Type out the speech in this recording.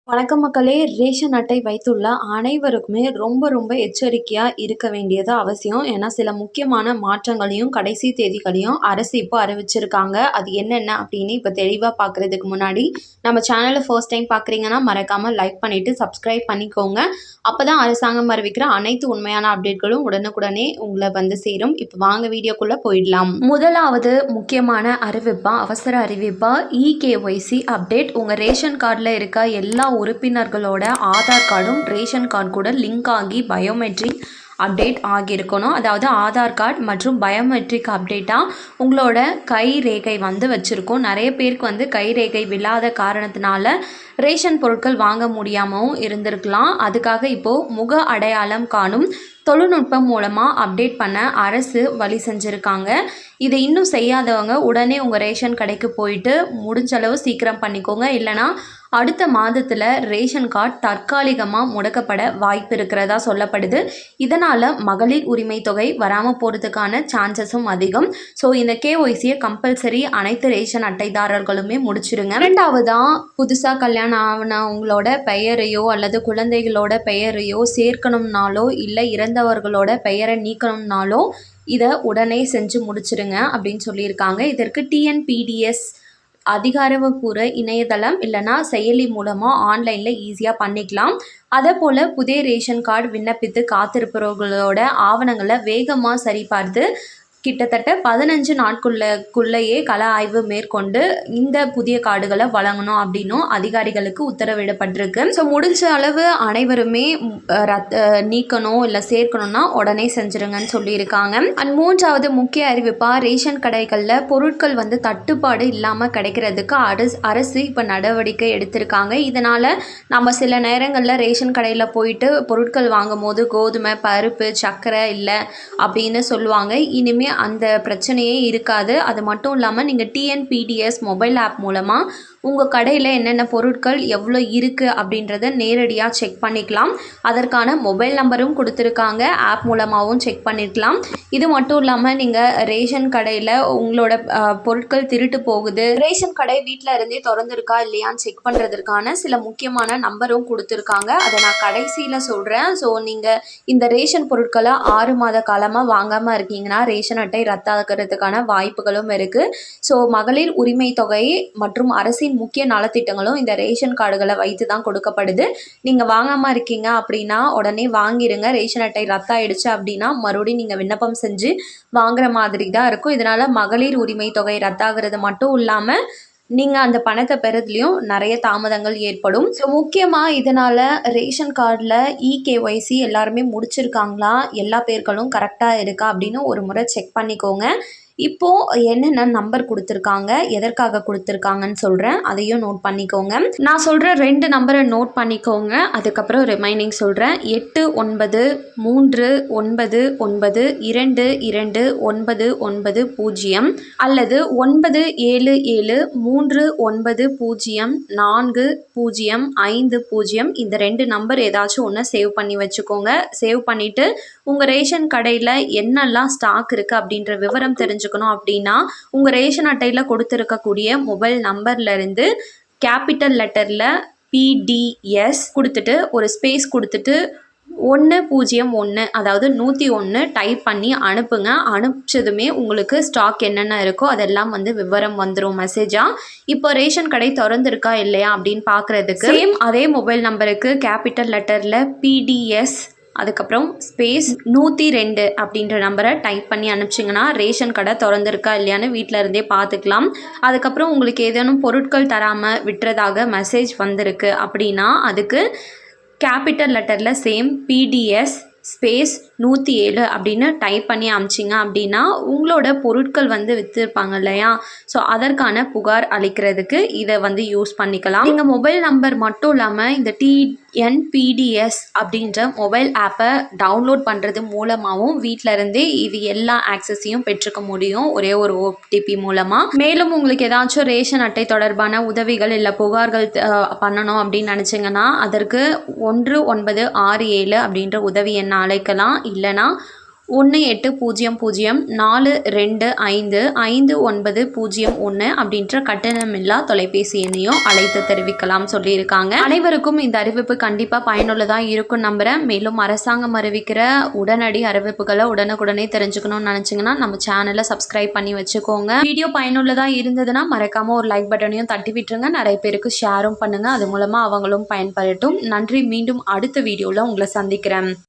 வணக்கம் மக்களே! ரேஷன் அட்டை வைத்துள்ள அனைவருக்குமே ரொம்ப எச்சரிக்கையா இருக்க வேண்டியது அவசியம். ஏன்னா, சில முக்கியமான மாற்றங்களையும், கடைசி தேதிகளையும் அரசு இப்போ அறிவிச்சிருக்காங்க. அது என்னென்ன அப்படின்னு இப்போ தெளிவா பார்க்குறதுக்கு முன்னாடி, நம்ம சேனலை ஃபர்ஸ்ட் டைம் பார்க்குறீங்கன்னா மறக்காம லைக் பண்ணிட்டு சப்ஸ்கிரைப் பண்ணிக்கோங்க. அப்பதான் அரசாங்கம் அறிவிக்கிற அனைத்து உண்மையான அப்டேட்களும் உடனுக்குடனே உங்களை வந்து சேரும். இப்போ வாங்க வீடியோக்குள்ள போயிடலாம். முதலாவது முக்கியமான அறிவிப்பா, அவசர அறிவிப்பா இகேஒய்சி அப்டேட். உங்க ரேஷன் கார்டில் இருக்க எல்லா உறுப்பினர்களோட ஆதார் கார்டும் ரேஷன் கார்டு கூட லிங்க் ஆகி பயோமெட்ரிக் அப்டேட் ஆகியிருக்கணும். அதாவது ஆதார் கார்டு மற்றும் பயோமெட்ரிக் அப்டேட்டாக உங்களோட கை ரேகை வந்து வச்சுருக்கோம். நிறைய பேருக்கு வந்து கை ரேகை விழாத காரணத்தினால ரேஷன் பொருட்கள் வாங்க முடியாமவும் இருந்திருக்கலாம். அதுக்காக இப்போது முக அடையாளம் காணும் தொழில்நுட்பம் மூலமாக அப்டேட் பண்ண அரசு வழி செஞ்சுருக்காங்க. இதை இன்னும் செய்யாதவங்க உடனே உங்கள் ரேஷன் கடைக்கு போயிட்டு முடிஞ்சளவு சீக்கிரம் பண்ணிக்கோங்க. இல்லைனா அடுத்த மாதத்தில் ரேஷன் கார்டு தற்காலிகமாக முடக்கப்பட வாய்ப்பு இருக்கிறதா சொல்லப்படுது. இதனால் மகளிர் உரிமை தொகை வராமல் போகிறதுக்கான சான்சஸும் அதிகம். ஸோ இந்த கேஒய்சியை கம்பல்சரி அனைத்து ரேஷன் அட்டைதாரர்களுமே முடிச்சிருங்க. ரெண்டாவதாக புதுசாக கல்யாணம் ஆனவங்களோட பெயரையோ அல்லது குழந்தைகளோட பெயரையோ சேர்க்கணும்னாலோ இல்லை இறந்தவர்களோட பெயரை நீக்கணும்னாலோ இதை உடனே செஞ்சு முடிச்சிருங்க அப்படின்னு சொல்லியிருக்காங்க. இதற்கு டிஎன்பிடிஎஸ் அதிகாரப்பூர்வ இணையதளம் இல்லைனா செயலி மூலமாக ஆன்லைனில் ஈஸியாக பண்ணிக்கலாம். அதே போல் புதிய ரேஷன் கார்டு விண்ணப்பித்து காத்திருப்பவர்களோட ஆவணங்களை வேகமாக சரிபார்த்து கிட்டத்தட்ட 15 நாட்களுக்குள்ளேயே கள ஆய்வு மேற்கொண்டு இந்த புதிய கார்டுகளை வழங்கணும் அப்படின்னும் அதிகாரிகளுக்கு உத்தரவிடப்பட்டிருக்கு. ஸோ முடிஞ்ச அளவு அனைவருமே நீக்கணும் இல்லை சேர்க்கணும்னா உடனே செஞ்சுருங்கன்னு சொல்லியிருக்காங்க. அண்ட் மூன்றாவது முக்கிய அறிவிப்பா, ரேஷன் கடைகளில் பொருட்கள் வந்து தட்டுப்பாடு இல்லாமல் கிடைக்கிறதுக்கு அரசு இப்போ நடவடிக்கை எடுத்திருக்காங்க. இதனால் நம்ம சில நேரங்களில் ரேஷன் கடையில் போயிட்டு பொருட்கள் வாங்கும் போது கோதுமை, பருப்பு, சர்க்கரை இல்லை அப்படின்னு சொல்லுவாங்க. இனிமேல் அந்த பிரச்சனையே இருக்காது. அது மட்டும் இல்லாமல் நீங்கள் டிஎன்பிடிஎஸ் மொபைல் ஆப் மூலமாக உங்கள் கடையில் என்னென்ன பொருட்கள் எவ்வளோ இருக்குது அப்படின்றத நேரடியாக செக் பண்ணிக்கலாம். அதற்கான மொபைல் நம்பரும் கொடுத்துருக்காங்க. ஆப் மூலமாகவும் செக் பண்ணிக்கலாம். இது மட்டும் இல்லாமல் நீங்கள் ரேஷன் கடையில் உங்களோட பொருட்கள் திருட்டு போகுது, ரேஷன் கடை வீட்டில் இருந்தே திறந்துருக்கா இல்லையான்னு செக் பண்ணுறதுக்கான சில முக்கியமான நம்பரும் கொடுத்துருக்காங்க. அதை நான் கடைசியில் சொல்கிறேன். ஸோ நீங்கள் இந்த ரேஷன் பொருட்களை 6 மாத காலமாக வாங்காமல் இருக்கீங்கன்னா ரேஷன் அட்டை ரத்தாகிறதுக்கான வாய்ப்புகளும் இருக்குது. ஸோ மகளிர் உரிமை தொகை மற்றும் அரசின் முக்கிய நலத்திட்டங்களும் இந்த ரேஷன் கார்டுகளை வைத்து தான் கொடுக்கப்படுது. நீங்கள் வாங்காமல் இருக்கீங்க அப்படின்னா உடனே வாங்கிடுங்க. ரேஷன் அட்டை ரத்தாயிடுச்சு அப்படின்னா மறுபடியும் நீங்கள் விண்ணப்பம் செஞ்சு வாங்குற மாதிரி தான் இருக்கும். இதனால் மகளிர் உரிமை தொகை ரத்தாகிறது மட்டும் இல்லாமல் நீங்கள் அந்த பணத்தை பெறதுலேயும் நிறைய தாமதங்கள் ஏற்படும். ஸோ முக்கியமாக இதனால் ரேஷன் கார்டில் இகேஒய்சி எல்லாருமே முடிச்சிருக்காங்களா, எல்லா பேர்களும் கரெக்டாக இருக்கா அப்படின்னு ஒரு முறை செக் பண்ணிக்கோங்க. இப்போது என்னென்ன நம்பர் கொடுத்துருக்காங்க, எதற்காக கொடுத்துருக்காங்கன்னு சொல்கிறேன், அதையும் நோட் பண்ணிக்கோங்க. நான் சொல்கிற 2 நம்பரை நோட் பண்ணிக்கோங்க. அதுக்கப்புறம் ரிமைனிங் சொல்கிறேன். 8939222990 அல்லது 9773904050. இந்த 2 நம்பர் ஏதாச்சும் ஒன்று சேவ் பண்ணி வச்சுக்கோங்க. சேவ் பண்ணிவிட்டு உங்கள் ரேஷன் கடையில் என்னெல்லாம் ஸ்டாக் இருக்குது அப்படின்ற விவரம் தெரிஞ்சுக்கணும் அப்படின்னா உங்கள் ரேஷன் அட்டையில் கொடுத்துருக்கக்கூடிய மொபைல் நம்பர்லேருந்து கேபிட்டல் லெட்டரில் PDS கொடுத்துட்டு ஒரு ஸ்பேஸ் கொடுத்துட்டு 101 அதாவது 101 டைப் பண்ணி அனுப்புங்க. அனுப்பிச்சதுமே உங்களுக்கு ஸ்டாக் என்னென்ன இருக்கோ அதெல்லாம் வந்து விவரம் வந்துடும் மெசேஜாக. இப்போ ரேஷன் கடை திறந்துருக்கா இல்லையா அப்படின்னு பார்க்குறதுக்கு சேம் அதே மொபைல் நம்பருக்கு கேபிட்டல் லெட்டரில் PDS அதுக்கப்புறம் ஸ்பேஸ் 102 அப்படின்ற நம்பரை டைப் பண்ணி அனுப்பிச்சிங்கன்னா ரேஷன் கடை திறந்துருக்கா இல்லையான்னு வீட்டில் இருந்தே பார்த்துக்கலாம். அதுக்கப்புறம் உங்களுக்கு ஏதேனும் பொருட்கள் தராமல் விட்டுறதாக மெசேஜ் வந்திருக்கு அப்படின்னா அதுக்கு கேபிட்டல் லெட்டரில் சேம் PDS ஸ்பேஸ் 107 அப்படின்னு டைப் பண்ணி அனுப்பிச்சிங்க அப்படின்னா உங்களோட பொருட்கள் வந்து விற்றுருப்பாங்க இல்லையா, ஸோ அதற்கான புகார் அளிக்கிறதுக்கு இதை வந்து யூஸ் பண்ணிக்கலாம். நீங்கள் மொபைல் நம்பர் மட்டும் இல்லாமல் இந்த TNPDS அப்படின்ற மொபைல் ஆப்பை டவுன்லோட் பண்ணுறது மூலமாகவும் வீட்டில் இருந்தே இது எல்லா ஆக்சஸையும் பெற்றுக்க முடியும் ஒரே ஒரு OTP மூலமாக. மேலும் உங்களுக்கு ஏதாச்சும் ரேஷன் அட்டை தொடர்பான உதவிகள் இல்லை புகார்கள் பண்ணணும் அப்படின்னு நினச்சிங்கன்னா அதற்கு 1967 அப்படின்ற உதவி எண்ணை அழைக்கலாம். இல்லைனா 1800 அப்படின்ற கட்டணமில்லா தொலைபேசி எண்ணையும் அழைத்து தெரிவிக்கலாம் சொல்லியிருக்காங்க. அனைவருக்கும் இந்த அறிவிப்பு கண்டிப்பாக பயனுள்ளதாக இருக்கும் நம்புகிறேன். மேலும் அரசாங்கம் அறிவிக்கிற உடனடி அறிவிப்புகளை உடனுக்குடனே தெரிஞ்சுக்கணும்னு நினச்சிங்கன்னா நம்ம சேனலை சப்ஸ்கிரைப் பண்ணி வச்சுக்கோங்க. வீடியோ பயனுள்ளதாக இருந்ததுன்னா மறக்காமல் ஒரு லைக் பட்டனையும் தட்டி விட்டுருங்க. நிறைய பேருக்கு ஷேரும் பண்ணுங்கள். அது மூலமாக அவங்களும் பயன்படட்டும். நன்றி. மீண்டும் அடுத்த வீடியோவில் உங்களை சந்திக்கிறேன்.